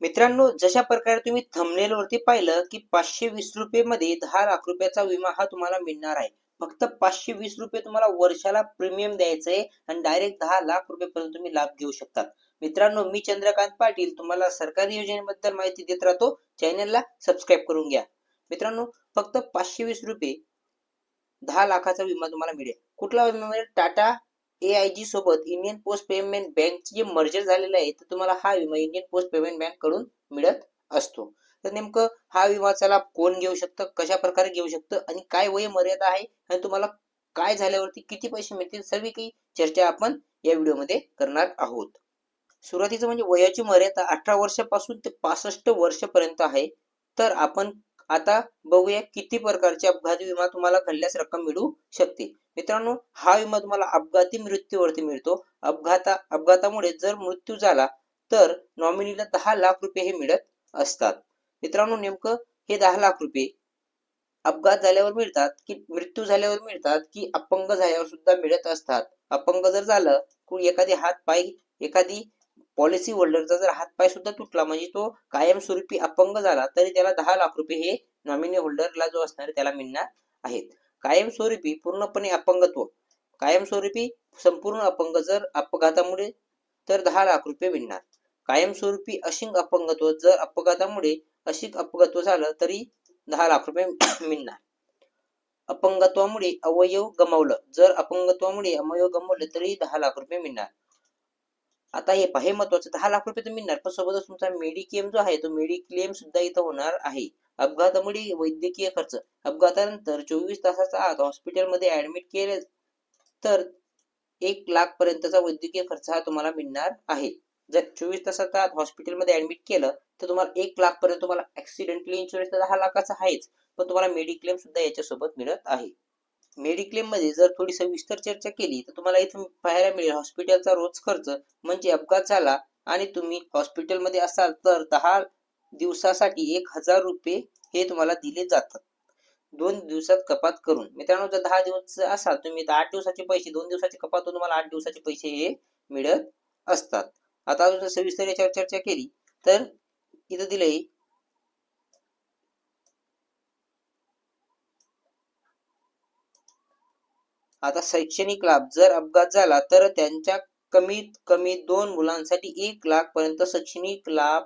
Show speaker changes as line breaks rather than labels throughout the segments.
मित्रांनो, जशा प्रकारे तुम्ही थंबनेल वरती पाहिलं की 520 रुपये मध्ये 10 लाख रुपयाचा विमा हा तुम्हाला मिळणार आहे. फक्त 520 रुपये तुम्हाला वर्षाला प्रीमियम द्यायचं आहे आणि डायरेक्ट 10 लाख रुपये पर्यंत तुम्ही लाभ घेऊ शकतात. मित्रांनो, मी चंद्रकांत पाटील तुम्हाला सरकारी योजनेबद्दल माहिती देत राहतो. चॅनलला सबस्क्राईब करून घ्या. मित्रांनो, फक्त 520 रुपये 10 लाखाचा विमा तुम्हाला मिळेल. कुठला विमा मिळेल? टाटा AIG सोबत इंडियन पोस्ट पेमेंट बँक जे मर्जर झालेलं आहे, तर तुम्हाला हा विमा इंडियन पोस्ट पेमेंट बँक कडून मिळत असतो. तर नेमकं हा विमाचा लाभ कोण घेऊ शकतं, कशा प्रकारे घेऊ शकतं आणि काय वय मर्यादा आहे आणि तुम्हाला काय झाल्यावरती किती पैसे मिळतील, सर्व काही चर्चा आपण या व्हिडिओमध्ये करणार आहोत. सुरुवातीचं म्हणजे वयाची मर्यादा 18 वर्षापासून ते 65 वर्षापर्यंत आहे. तर आपण आता बघूया किती प्रकारचे अपघात विमा तुम्हाला घडल्यास रक्कम मिळू शकते. मित्रांनो, हा विमा तुम्हाला अपघाती मृत्यूवरती मिळतो. अपघातामुळे जर मृत्यू झाला तर नॉमिनीला 10 लाख रुपये हे मिळत असतात. मित्रांनो, नेमकं हे 10 लाख रुपये अपघात झाल्यावर मिळतात की मृत्यू झाल्यावर मिळतात की अपंग झाल्यावर सुद्धा मिळत असतात. अपंग जर झालं, एखादी हात पाय, एखादी पॉलिसी होल्डरचा जर हात पाय सुद्धा तुटला, म्हणजे तो कायमस्वरूपी अपंग झाला, तरी त्याला 10 लाख रुपये हे नॉमिनी होल्डरला जो असणार त्याला मिळणार आहेत. कायमस्वरूपी पूर्णपणे अपंगत्व, कायमस्वरूपी संपूर्ण अपंग जर अपघातामुळे तर 10 लाख रुपये मिळणार. कायमस्वरूपी अशिंग अपंगत्व जर अपघातामुळे अशिंग अपंगत्व झालं तरी 10 लाख रुपये मिळणार. अपंगत्वामुळे अवयव गमावलं, जर अपंगत्वामुळे अवयव गमावले तरी 10 लाख रुपये मिळणार. आता हे पहा, हे महत्वाचं, 10 लाख रुपये तर मिळणार, पण सोबतच तुमचा मेडिक्लेम जो आहे तो मेडिक्लेम सुद्धा इथं होणार आहे. अपघातामुळे वैद्यकीय खर्च, अपघातानंतर 24 तासाचा आत हॉस्पिटलमध्ये ऍडमिट केले तर 1 लाख पर्यंतचा वैद्यकीय खर्च हा तुम्हाला मिळणार आहे. जर 24 तासाचा आत हॉस्पिटलमध्ये ऍडमिट केलं तर तुम्हाला 1 लाख पर्यंत तुम्हाला ऍक्सिडेंटली इन्शुरन्स तर 10 लाखाचा आहेच, पण तुम्हाला मेडिक्लेम सुद्धा याच्यासोबत मिळत आहे. मेडिक्लेम मध्ये जर थोडी सविस्तर चर्चा केली तर तुम्हाला इथून पाहायला मिळेल हॉस्पिटलचा रोज खर्च, म्हणजे अपघात झाला आणि तुम्ही हॉस्पिटलमध्ये असाल तर 10 दिवसासाठी 1,000 रुपये हे तुम्हाला दिले जातात 2 दिवसात कपात करून. मित्रांनो, जर 10 दिवस असाल तुम्ही तर 8 दिवसाचे पैसे, 2 दिवसाचे कपात तुम्हाला 8 दिवसाचे पैसे हे मिळत असतात. आता अजून सविस्तर याच्यावर चर्चा केली तर इथं दिलंय आता शैक्षणिक लाभ, जर अपघात झाला तर त्यांच्या कमीत कमी 2 मुलांसाठी 1 लाख पर्यंत शैक्षणिक लाभ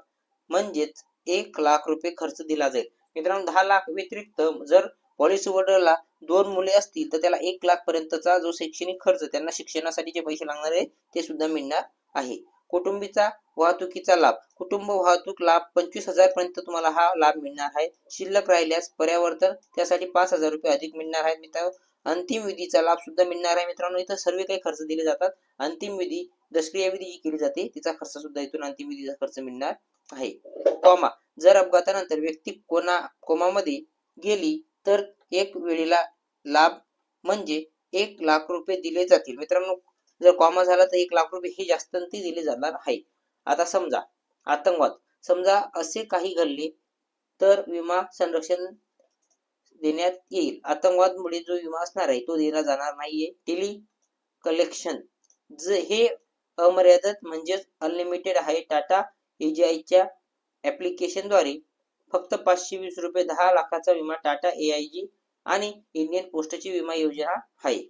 म्हणजेच 1 लाख रुपये खर्च दिला जाईल. मित्रांनो, 10 लाख व्यतिरिक्त जर पॉलिसी होल्डरला 2 मुले असतील तर त्याला 1 लाख पर्यंतचा जो शैक्षणिक खर्च, त्यांना शिक्षणासाठी जे पैसे लागणार आहे ते सुद्धा मिळणार आहे. कुटुंबीचा वाहतुकीचा लाभ, कुटुंब वाहतूक लाभ 25,000 पर्यंत तुम्हाला हा लाभ मिळणार आहे. शिल्लक राहिल्यास पर्यावर्तन त्यासाठी 5,000 रुपये अधिक मिळणार आहेत. मित्रांनो, अंतिम विधीचा लाभ सुद्धा मिळणार आहे. मित्रांनो, इथं सर्व काही खर्च दिले जातात. अंतिम विधी, दशक्रिया विधी जी केली जाते तिचा खर्च सुद्धा इथून अंतिम विधीचा खर्च मिळणार आहे. कॉमा, जर अपघातानंतर व्यक्ती कोमामध्ये गेली तर एक वेळेला लाभ म्हणजे 1 लाख रुपये दिले जातील. मित्रांनो, जर कॉमा झाला तर 1 लाख रुपये हे जास्त दिले जाणार आहे. आता समजा आतंकवाद, समजा असे काही घडले तर विमा संरक्षण देण्यात येईल. आतंकवादमुळे जो विमा असणार आहे तो दिला जाणार नाहीये. टेली कलेक्शन हे अमर्यादित म्हणजेच अनलिमिटेड आहे. टाटा AIGच्या ऍप्लिकेशनद्वारे फक्त 520 रुपये 10 लाखाचा विमा टाटा AIG आणि इंडियन पोस्टची विमा योजना आहे.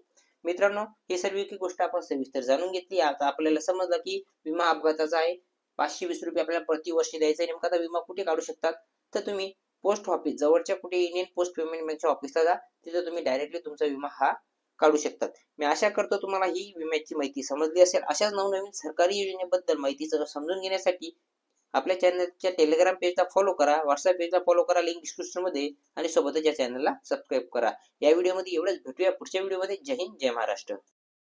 मित्रांनो, हे सर्व एक गोष्ट आपण सविस्तर जाणून घेतली. आता आपल्याला समजलं की विमा अपघाताचा आहे, 520 रुपये आपल्याला प्रतिवर्षी द्यायचा आहे. नेमका आता विमा कुठे काढू शकतात तर तुम्ही पोस्ट ऑफिस, जवळच्या कुठे इंडियन पोस्ट पेमेंट बँकच्या ऑफिसला जा, तिथे तुम्ही डायरेक्टली तुमचा विमा हा काढू शकतात. मी आशा करतो तुम्हाला ही विम्याची माहिती समजली असेल. अशाच नवनवीन सरकारी योजनेबद्दल माहिती समजून घेण्यासाठी आपल्या चॅनलच्या टेलिग्राम पेजला फॉलो करा, व्हॉट्सअप पेजला फॉलो करा, लिंक डिस्क्रिप्शन मध्ये, आणि सोबतच या चॅनलला सबस्क्राईब करा. या व्हिडिओमध्ये एवढंच. भेटूया पुढच्या व्हिडिओमध्ये. जय हिंद, जय महाराष्ट्र.